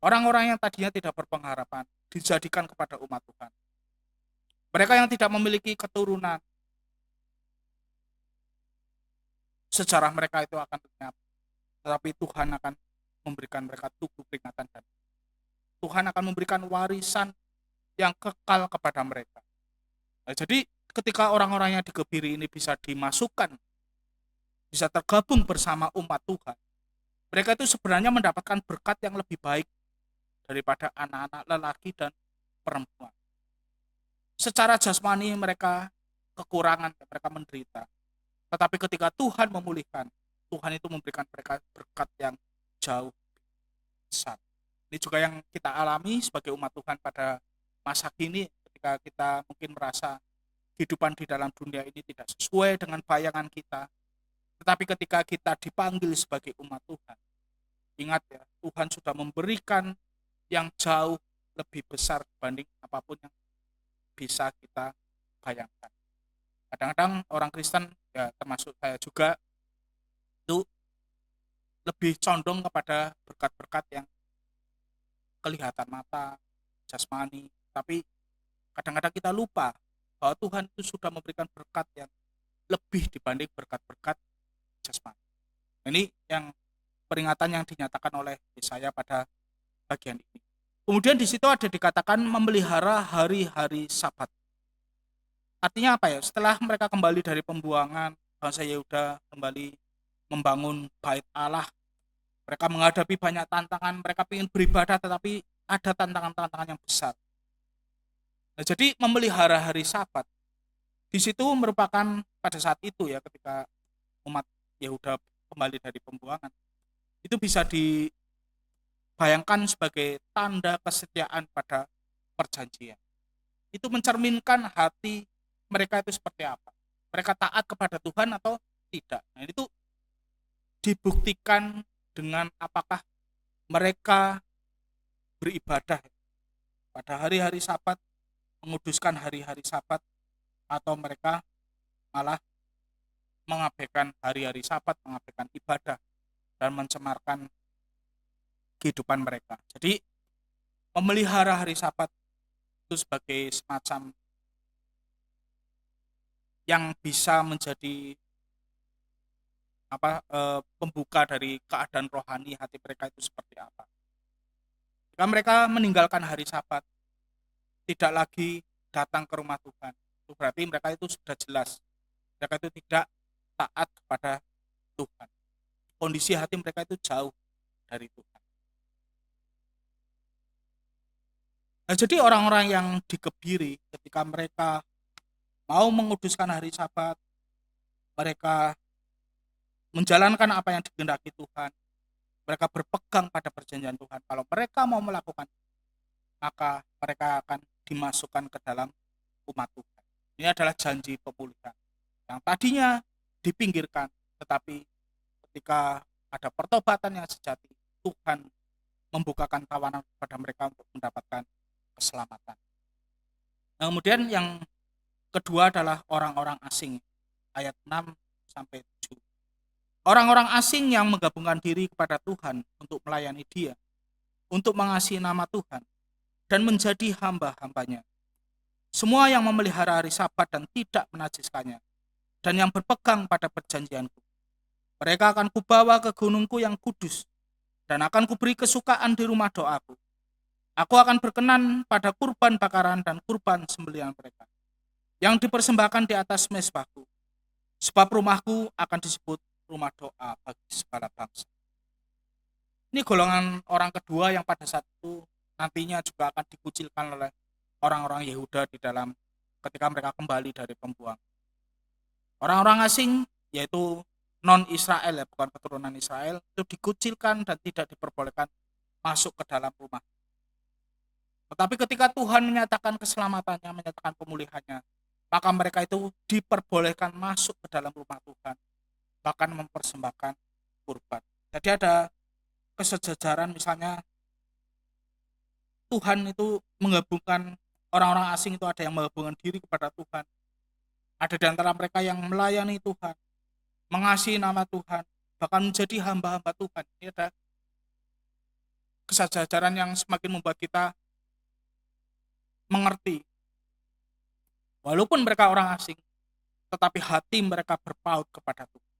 Orang-orang yang tadinya tidak berpengharapan dijadikan kepada umat Tuhan. Mereka yang tidak memiliki keturunan, sejarah mereka itu akan lenyap. Tetapi Tuhan akan memberikan mereka tugu peringatan dan Tuhan akan memberikan warisan yang kekal kepada mereka. Nah, jadi ketika orang-orang yang dikebiri ini bisa dimasukkan, bisa tergabung bersama umat Tuhan, mereka itu sebenarnya mendapatkan berkat yang lebih baik daripada anak-anak lelaki dan perempuan. Secara jasmani mereka kekurangan, mereka menderita. Tetapi ketika Tuhan memulihkan, Tuhan itu memberikan mereka berkat yang jauh besar. Ini juga yang kita alami sebagai umat Tuhan pada masa kini, ketika kita mungkin merasa kehidupan di dalam dunia ini tidak sesuai dengan bayangan kita. Tetapi ketika kita dipanggil sebagai umat Tuhan, ingat ya, Tuhan sudah memberikan yang jauh lebih besar dibanding apapun yang bisa kita bayangkan. Kadang-kadang orang Kristen, ya termasuk saya juga, itu lebih condong kepada berkat-berkat yang kelihatan mata, jasmani, tapi kadang-kadang kita lupa bahwa Tuhan itu sudah memberikan berkat yang lebih dibanding berkat-berkat jasmani. Ini yang peringatan yang dinyatakan oleh Yesaya pada bagian ini. Kemudian di situ ada dikatakan memelihara hari-hari Sabat. Artinya apa ya? Setelah mereka kembali dari pembuangan, bangsa Yehuda kembali membangun bait Allah. Mereka menghadapi banyak tantangan, mereka ingin beribadah tetapi ada tantangan-tantangan yang besar. Nah, jadi memelihara hari Sabat di situ merupakan pada saat itu ya, ketika umat Yehuda kembali dari pembuangan, itu bisa dibayangkan sebagai tanda kesetiaan pada perjanjian. itu mencerminkan hati mereka itu seperti apa. Mereka taat kepada Tuhan atau tidak. Nah, itu dibuktikan dengan apakah mereka beribadah pada hari-hari Sabat, menguduskan hari-hari Sabat, atau mereka malah mengabaikan hari-hari Sabat, mengabaikan ibadah, dan mencemarkan kehidupan mereka. Jadi memelihara hari Sabat itu sebagai semacam yang bisa menjadi pembuka dari keadaan rohani hati mereka itu seperti apa. Jika mereka meninggalkan hari Sabat, tidak lagi datang ke rumah Tuhan, itu berarti mereka itu sudah jelas mereka itu tidak taat kepada Tuhan. Kondisi hati mereka itu jauh dari Tuhan. Nah, jadi orang-orang yang dikebiri ketika mereka mau menguduskan hari Sabat, mereka menjalankan apa yang dikehendaki Tuhan, mereka berpegang pada perjanjian Tuhan. Kalau mereka mau melakukan, maka mereka akan dimasukkan ke dalam umat Tuhan. Ini adalah janji pemulihan yang tadinya dipinggirkan, tetapi ketika ada pertobatan yang sejati, Tuhan membukakan tawanan kepada mereka untuk mendapatkan keselamatan. Nah, kemudian yang kedua adalah orang-orang asing, ayat 6 sampai 7. Orang-orang asing yang menggabungkan diri kepada Tuhan untuk melayani Dia, untuk mengasihi nama Tuhan, dan menjadi hamba-hambanya. Semua yang memelihara hari Sabat dan tidak menajiskannya, dan yang berpegang pada perjanjianku, mereka akan kubawa ke gunungku yang kudus, dan akan kuberi kesukaan di rumah doaku. Aku akan berkenan pada kurban bakaran dan kurban sembelihan mereka, yang dipersembahkan di atas mezbahku, sebab rumahku akan disebut rumah doa bagi segala bangsa. Ini golongan orang kedua yang pada saat itu nantinya juga akan dikucilkan oleh orang-orang Yehuda di dalam ketika mereka kembali dari pembuangan. Orang-orang asing, yaitu non-Israel, ya, bukan keturunan Israel, itu dikucilkan dan tidak diperbolehkan masuk ke dalam rumah. Tetapi ketika Tuhan menyatakan keselamatannya, menyatakan pemulihannya, maka mereka itu diperbolehkan masuk ke dalam rumah Tuhan, bahkan mempersembahkan kurban. Jadi ada kesejajaran, misalnya Tuhan itu menggabungkan orang-orang asing, itu ada yang menggabungkan diri kepada Tuhan. Ada di antara mereka yang melayani Tuhan, mengasihi nama Tuhan, bahkan menjadi hamba-hamba Tuhan. Ini ada kesejajaran yang semakin membuat kita mengerti. Walaupun mereka orang asing, tetapi hati mereka berpaut kepada Tuhan.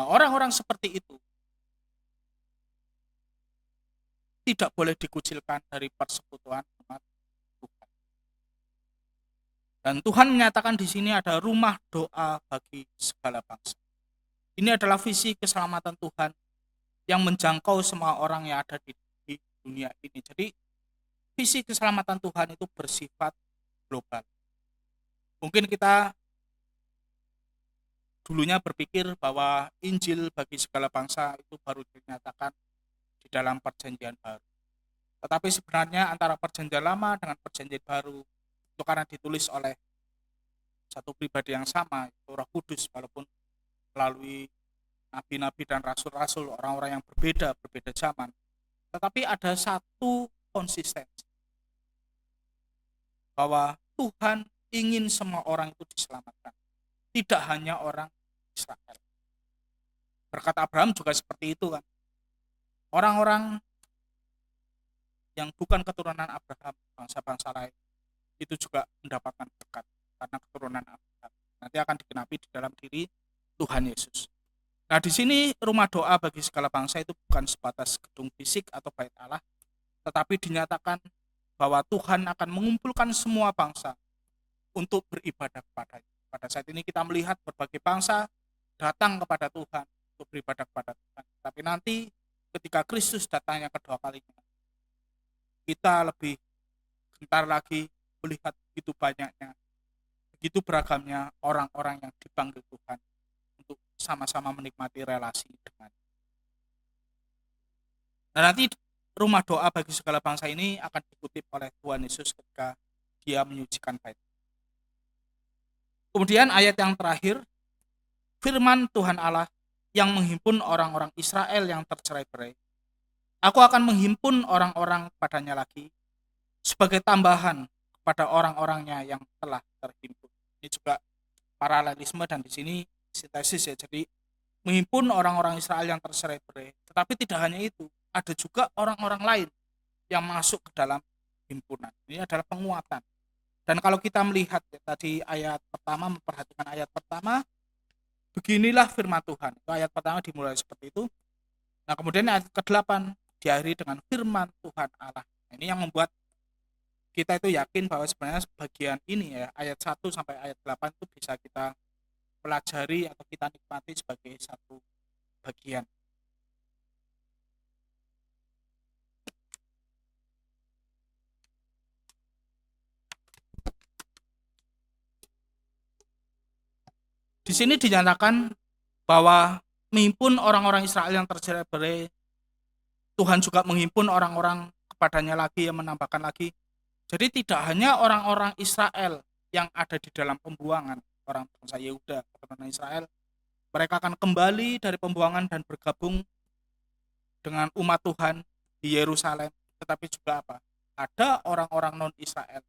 Nah, orang-orang seperti itu tidak boleh dikucilkan dari persekutuan umat Tuhan. Dan Tuhan menyatakan di sini ada rumah doa bagi segala bangsa. Ini adalah visi keselamatan Tuhan yang menjangkau semua orang yang ada di dunia ini. Jadi visi keselamatan Tuhan itu bersifat global. Mungkin kita dulunya berpikir bahwa Injil bagi segala bangsa itu baru dinyatakan di dalam perjanjian baru. Tetapi sebenarnya antara perjanjian lama dengan perjanjian baru itu karena ditulis oleh satu pribadi yang sama, itu Roh Kudus, walaupun melalui nabi-nabi dan rasul-rasul, orang-orang yang berbeda zaman. Tetapi ada satu konsistensi, bahwa Tuhan ingin semua orang itu diselamatkan, tidak hanya orang Israel. Berkata Abraham juga seperti itu kan. Orang-orang yang bukan keturunan Abraham, bangsa-bangsa lain, itu juga mendapatkan berkat karena keturunan Abraham. Nanti akan digenapi di dalam diri Tuhan Yesus. Nah, di sini rumah doa bagi segala bangsa itu bukan sebatas gedung fisik atau bait Allah, tetapi dinyatakan bahwa Tuhan akan mengumpulkan semua bangsa untuk beribadah kepada-Nya. Pada saat ini kita melihat berbagai bangsa datang kepada Tuhan untuk beribadah kepada Tuhan. Tapi nanti ketika Kristus datangnya kedua kalinya, kita lebih gentar lagi melihat begitu banyaknya, begitu beragamnya orang-orang yang dipanggil Tuhan untuk sama-sama menikmati relasi dengan. Nah, nanti rumah doa bagi segala bangsa ini akan dikutip oleh Tuhan Yesus ketika Dia menyucikan bait. Kemudian ayat yang terakhir, firman Tuhan Allah yang menghimpun orang-orang Israel yang tercerai-berai. Aku akan menghimpun orang-orang padanya lagi sebagai tambahan kepada orang-orangnya yang telah terhimpun. Ini juga paralelisme dan di sini sintesis ya. Jadi menghimpun orang-orang Israel yang tercerai-berai. Tetapi tidak hanya itu, ada juga orang-orang lain yang masuk ke dalam himpunan. Ini adalah penguatan. Dan kalau kita melihat ya, tadi ayat pertama, memperhatikan ayat pertama, beginilah firman Tuhan. Itu ayat pertama dimulai seperti itu. Nah, kemudian ayat ke-8 diakhiri dengan firman Tuhan Allah. Ini yang membuat kita itu yakin bahwa sebenarnya bagian ini ya, ayat 1 sampai ayat 8 itu bisa kita pelajari atau kita nikmati sebagai satu bagian. Di sini dinyatakan bahwa menghimpun orang-orang Israel yang tercerai-berai, Tuhan juga menghimpun orang-orang kepadanya lagi, yang menambahkan lagi. Jadi tidak hanya orang-orang Israel yang ada di dalam pembuangan, orang bangsa Yehuda, keturunan Israel, mereka akan kembali dari pembuangan dan bergabung dengan umat Tuhan di Yerusalem. Tetapi juga apa? Ada orang-orang non-Israel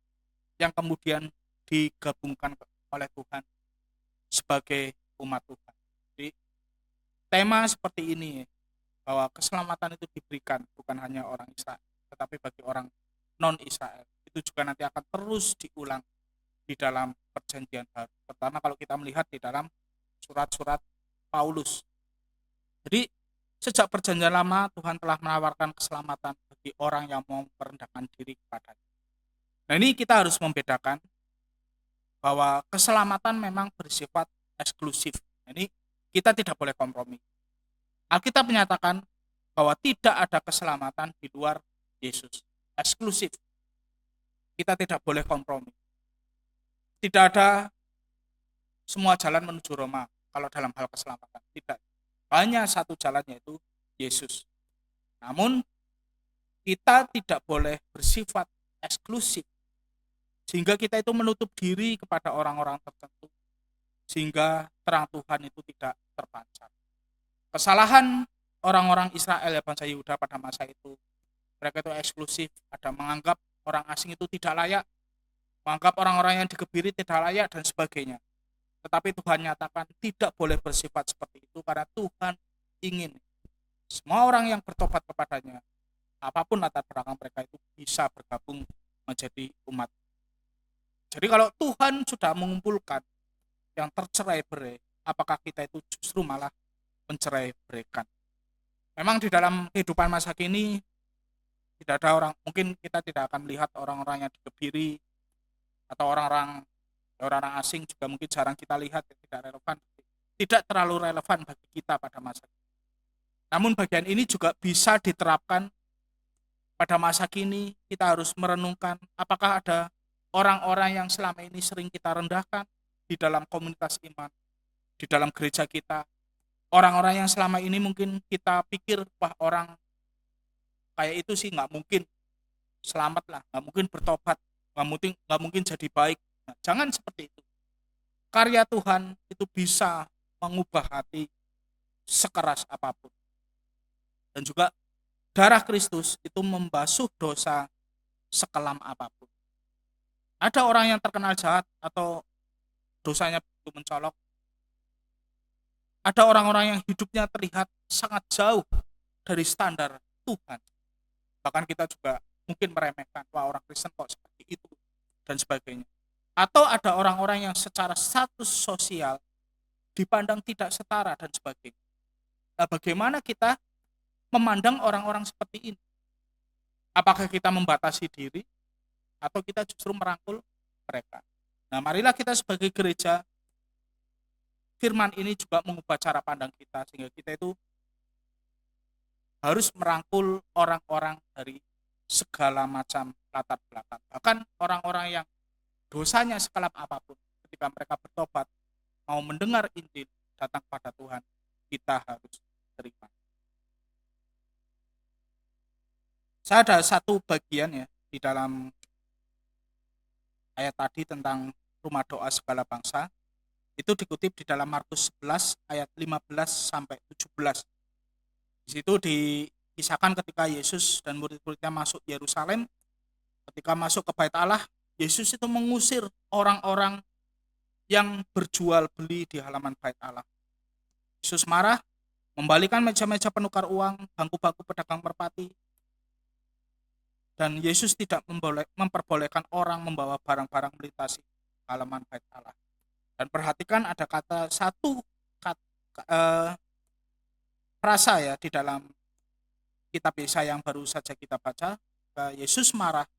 yang kemudian digabungkan oleh Tuhan sebagai umat Tuhan. Jadi tema seperti ini bahwa keselamatan itu diberikan bukan hanya orang Israel, tetapi bagi orang non-Israel. Itu juga nanti akan terus diulang di dalam perjanjian baru. Pertama kalau kita melihat di dalam surat-surat Paulus. Jadi sejak perjanjian lama Tuhan telah menawarkan keselamatan bagi orang yang mau merendahkan diri kepadanya. Nah, ini kita harus membedakan bahwa keselamatan memang bersifat eksklusif. Ini kita tidak boleh kompromi. Alkitab menyatakan bahwa tidak ada keselamatan di luar Yesus. Eksklusif. Kita tidak boleh kompromi. Tidak ada semua jalan menuju Roma kalau dalam hal keselamatan. Tidak. Hanya satu jalan, yaitu Yesus. Namun kita tidak boleh bersifat eksklusif sehingga kita itu menutup diri kepada orang-orang tertentu sehingga terang Tuhan itu tidak terpancar. Kesalahan orang-orang Israel ya, bangsa Yehuda pada masa itu, mereka itu eksklusif, ada menganggap orang asing itu tidak layak, menganggap orang-orang yang dikebiri tidak layak dan sebagainya. Tetapi Tuhan nyatakan tidak boleh bersifat seperti itu karena Tuhan ingin semua orang yang bertobat kepadanya, apapun latar belakang mereka, itu bisa bergabung menjadi umat. Jadi kalau Tuhan sudah mengumpulkan yang tercerai-berai, apakah kita itu justru malah mencerai-beraikan? Memang di dalam kehidupan masa kini tidak ada orang, mungkin kita tidak akan melihat orang-orang yang dikebiri atau orang-orang asing juga mungkin jarang kita lihat, tidak relevan, tidak terlalu relevan bagi kita pada masa ini. Namun bagian ini juga bisa diterapkan pada masa kini. Kita harus merenungkan apakah ada orang-orang yang selama ini sering kita rendahkan di dalam komunitas iman, di dalam gereja kita. Orang-orang yang selama ini mungkin kita pikir, wah orang kayak itu sih nggak mungkin selamat lah, nggak mungkin bertobat, nggak mungkin jadi baik. Nah, jangan seperti itu. Karya Tuhan itu bisa mengubah hati sekeras apapun. Dan juga darah Kristus itu membasuh dosa sekelam apapun. Ada orang yang terkenal jahat atau dosanya begitu mencolok. Ada orang-orang yang hidupnya terlihat sangat jauh dari standar Tuhan. Bahkan kita juga mungkin meremehkan, wah orang Kristen kok seperti itu, dan sebagainya. Atau ada orang-orang yang secara status sosial dipandang tidak setara dan sebagainya. Nah, bagaimana kita memandang orang-orang seperti ini? Apakah kita membatasi diri atau kita justru merangkul mereka? Nah, marilah kita sebagai gereja, firman ini juga mengubah cara pandang kita sehingga kita itu harus merangkul orang-orang dari segala macam latar belakang. Bahkan orang-orang yang dosanya sekelam apapun, ketika mereka bertobat, mau mendengar Injil, datang pada Tuhan, kita harus terima. Saya ada satu bagian ya di dalam ayat tadi tentang rumah doa segala bangsa itu dikutip di dalam Markus 11 ayat 15 sampai 17. Di situ dikisahkan ketika Yesus dan murid-muridnya masuk Yerusalem, ketika masuk ke Bait Allah, Yesus itu mengusir orang-orang yang berjual beli di halaman Bait Allah. Yesus marah, membalikan meja-meja penukar uang, bangku-bangku pedagang merpati, dan Yesus tidak memperbolehkan orang membawa barang-barang melintasi halaman Bait Allah. Dan perhatikan ada kata satu frasa ya di dalam kitab Yesaya yang baru saja kita baca. Yesus marah.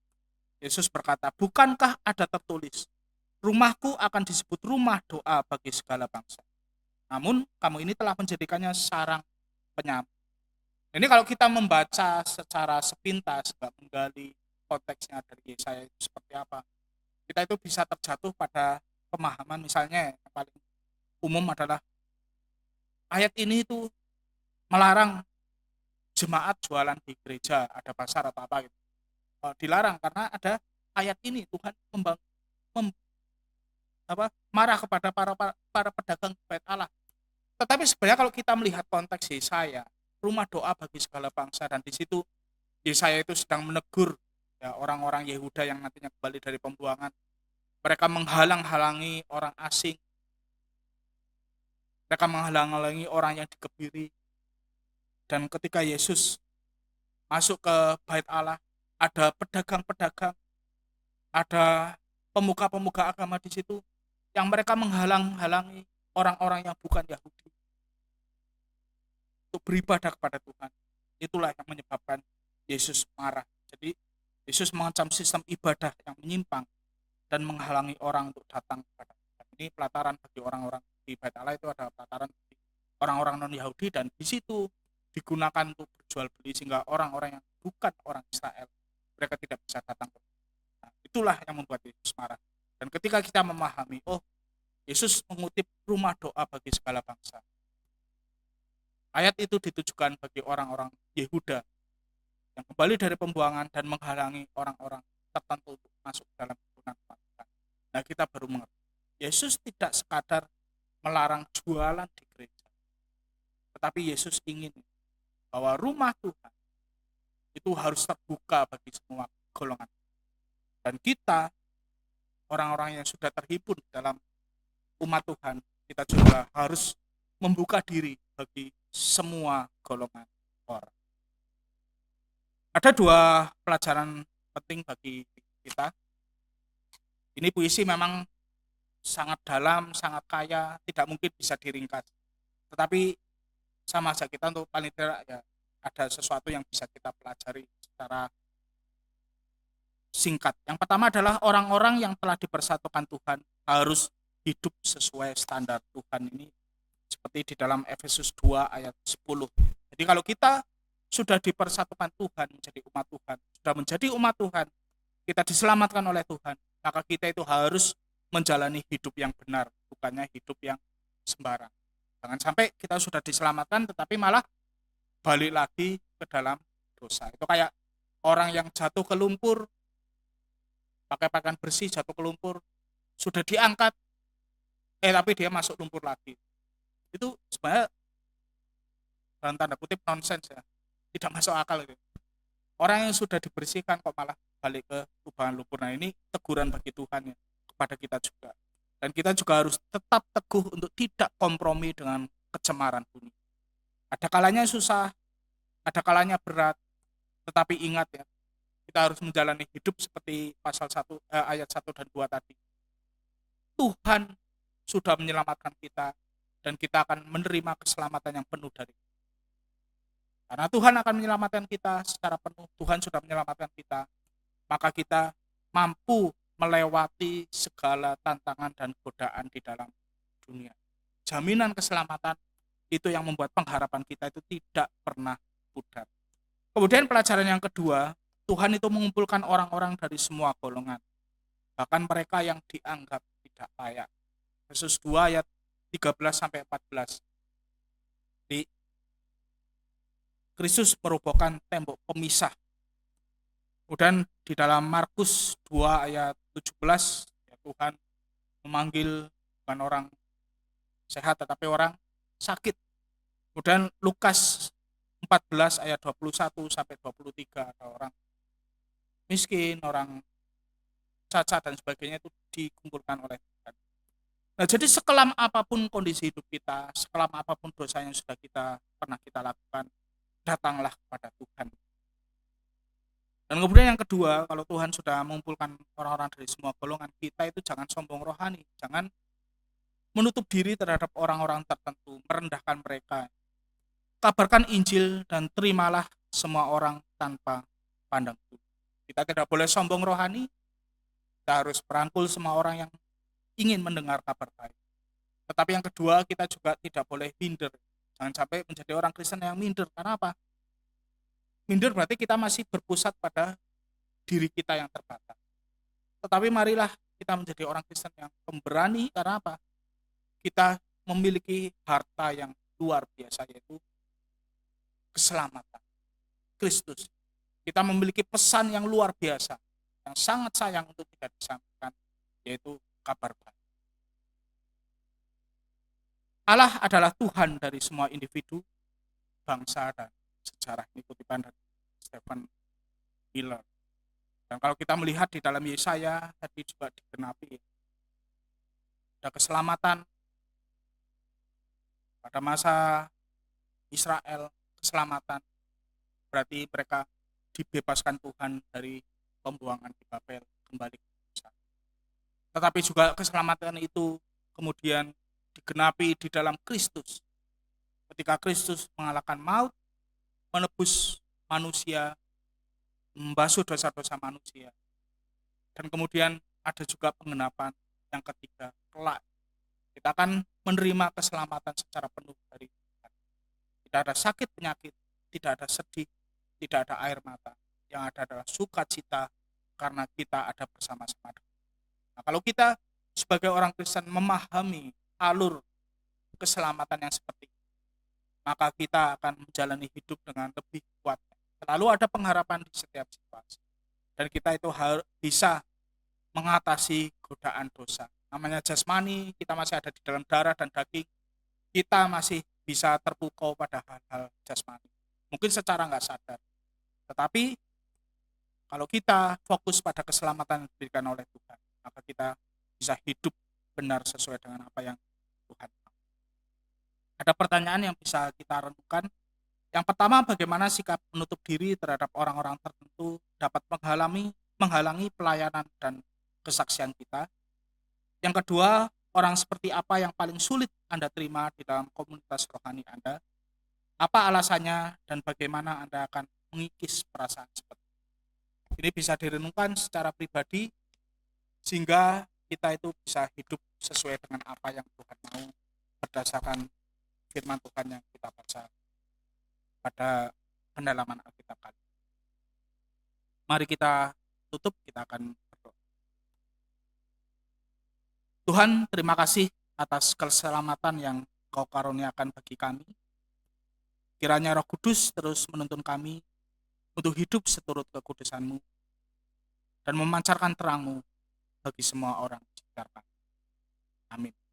Yesus berkata, bukankah ada tertulis, rumahku akan disebut rumah doa bagi segala bangsa. Namun kamu ini telah menjadikannya sarang penyamun. Ini kalau kita membaca secara sepintas, nggak menggali konteksnya dari Yesaya itu seperti apa, kita itu bisa terjatuh pada pemahaman misalnya yang paling umum adalah ayat ini itu melarang jemaat jualan di gereja, ada pasar atau apa gitu. Dilarang karena ada ayat ini Tuhan marah kepada para pedagang Bait Allah. Tetapi sebenarnya kalau kita melihat konteks Yesaya, rumah doa bagi segala bangsa, dan di situ Yesaya itu sedang menegur ya orang-orang Yehuda yang nantinya kembali dari pembuangan. Mereka menghalang-halangi orang asing. Mereka menghalang-halangi orang yang dikebiri. Dan ketika Yesus masuk ke Bait Allah, ada pedagang-pedagang, ada pemuka-pemuka agama di situ yang mereka menghalang-halangi orang-orang yang bukan Yahudi untuk beribadah kepada Tuhan. Itulah yang menyebabkan Yesus marah. Jadi Yesus mengancam sistem ibadah yang menyimpang dan menghalangi orang untuk datang kepada Tuhan. Ini pelataran bagi orang-orang di Bait Allah itu ada pelataran bagi orang-orang non-Yahudi, dan di situ digunakan untuk berjual beli sehingga orang-orang yang bukan orang Israel mereka tidak bisa datang ke Tuhan. Nah, itulah yang membuat Yesus marah. Dan ketika kita memahami, oh Yesus mengutip rumah doa bagi segala bangsa, ayat itu ditujukan bagi orang-orang Yehuda yang kembali dari pembuangan dan menghalangi orang-orang tertentu untuk masuk dalam keturunan Tuhan. Nah, kita baru mengerti Yesus tidak sekadar melarang jualan di gereja, tetapi Yesus ingin bahwa rumah Tuhan itu harus terbuka bagi semua golongan. Dan kita, orang-orang yang sudah terhimpun dalam umat Tuhan, kita juga harus membuka diri bagi semua golongan orang. Ada dua pelajaran penting bagi kita. Ini puisi memang sangat dalam, sangat kaya, tidak mungkin bisa diringkas. Tetapi sama saja kita untuk paling tidak ya ada sesuatu yang bisa kita pelajari secara singkat. Yang pertama adalah orang-orang yang telah dipersatukan Tuhan harus hidup sesuai standar Tuhan ini, seperti di dalam Efesus 2 ayat 10. Jadi kalau kita sudah dipersatukan Tuhan menjadi umat Tuhan, sudah menjadi umat Tuhan, kita diselamatkan oleh Tuhan, maka kita itu harus menjalani hidup yang benar, bukannya hidup yang sembarang. Jangan sampai kita sudah diselamatkan tetapi malah balik lagi ke dalam dosa. Itu kayak orang yang jatuh ke lumpur, pakai pakaian bersih, jatuh ke lumpur, sudah diangkat, tapi dia masuk lumpur lagi. Itu sebenarnya dalam tanda kutip nonsens ya, tidak masuk akal itu. Orang yang sudah dibersihkan kok malah balik ke kubangan lumpur. Nah, ini teguran bagi Tuhan ya, kepada kita juga. Dan kita juga harus tetap teguh untuk tidak kompromi dengan kecemaran bumi. Ada kalanya susah, ada kalanya berat, tetapi ingat ya, kita harus menjalani hidup seperti pasal 1 ayat 1 dan 2 tadi. Tuhan sudah menyelamatkan kita dan kita akan menerima keselamatan yang penuh dari Tuhan. Karena Tuhan akan menyelamatkan kita secara penuh, Tuhan sudah menyelamatkan kita, maka kita mampu melewati segala tantangan dan godaan di dalam dunia. Jaminan keselamatan itu yang membuat pengharapan kita itu tidak pernah pudar. Kemudian pelajaran yang kedua, Tuhan itu mengumpulkan orang-orang dari semua golongan, bahkan mereka yang dianggap tidak layak. Yesus 2 ayat 13-14. Di Kristus merobohkan tembok pemisah Kemudian di dalam Markus 2 ayat 17, ya Tuhan memanggil bukan orang sehat tetapi orang sakit. Kemudian Lukas 14 ayat 21 sampai 23, ada orang miskin, orang cacat dan sebagainya itu dikumpulkan oleh Tuhan. Nah, jadi sekelam apapun kondisi hidup kita, sekelam apapun dosa yang sudah pernah kita lakukan, datanglah kepada Tuhan. Dan kemudian yang kedua, kalau Tuhan sudah mengumpulkan orang-orang dari semua golongan, kita itu jangan sombong rohani, jangan menutup diri terhadap orang-orang tertentu, merendahkan mereka. Kabarkan Injil dan terimalah semua orang tanpa pandang bulu. Kita tidak boleh sombong rohani, kita harus merangkul semua orang yang ingin mendengar kabar baik. Tetapi yang kedua, kita juga tidak boleh minder. Jangan sampai menjadi orang Kristen yang minder. Karena apa? Minder berarti kita masih berpusat pada diri kita yang terbatas. Tetapi marilah kita menjadi orang Kristen yang pemberani. Karena apa? Kita memiliki harta yang luar biasa, yaitu keselamatan Kristus. Kita memiliki pesan yang luar biasa, yang sangat sayang untuk tidak disampaikan, yaitu kabar baik. Allah adalah Tuhan dari semua individu, bangsa, dan sejarah. Ini kutipan dari Stephen Miller. Dan kalau kita melihat di dalam Yesaya, tadi juga digenapi. Ada keselamatan pada masa Israel, keselamatan berarti mereka dibebaskan Tuhan dari pembuangan di Babel, kembali ke Yerusalem. Tetapi juga keselamatan itu kemudian digenapi di dalam Kristus. Ketika Kristus mengalahkan maut, menebus manusia, membasuh dosa-dosa manusia. Dan kemudian ada juga penggenapan yang ketiga, kelak kita akan menerima keselamatan secara penuh dari Tuhan. Tidak ada sakit penyakit, tidak ada sedih, tidak ada air mata. Yang ada adalah sukacita karena kita ada bersama-sama. Nah, kalau kita sebagai orang Kristen memahami alur keselamatan yang seperti ini, maka kita akan menjalani hidup dengan lebih kuat. Selalu ada pengharapan di setiap situasi. Dan kita itu harus bisa mengatasi godaan dosa. Namanya jasmani, kita masih ada di dalam darah dan daging. Kita masih bisa terpukau pada hal-hal jasmani. Mungkin secara nggak sadar. Tetapi kalau kita fokus pada keselamatan yang diberikan oleh Tuhan, maka kita bisa hidup benar sesuai dengan apa yang Tuhan mau. Ada pertanyaan yang bisa kita renungkan. Yang pertama, bagaimana sikap menutup diri terhadap orang-orang tertentu dapat menghalangi pelayanan dan kesaksian kita. Yang kedua, orang seperti apa yang paling sulit Anda terima di dalam komunitas rohani Anda? Apa alasannya dan bagaimana Anda akan mengikis perasaan seperti ini? Ini bisa direnungkan secara pribadi sehingga kita itu bisa hidup sesuai dengan apa yang Tuhan mau berdasarkan firman Tuhan yang kita baca pada pendalaman Alkitab kali. Mari kita tutup, kita akan berdoa. Tuhan, terima kasih atas keselamatan yang Kau karuniakan bagi kami. Kiranya Roh Kudus terus menuntun kami untuk hidup seturut kekudusan-Mu dan memancarkan terang-Mu bagi semua orang di sekitar kami. Amin.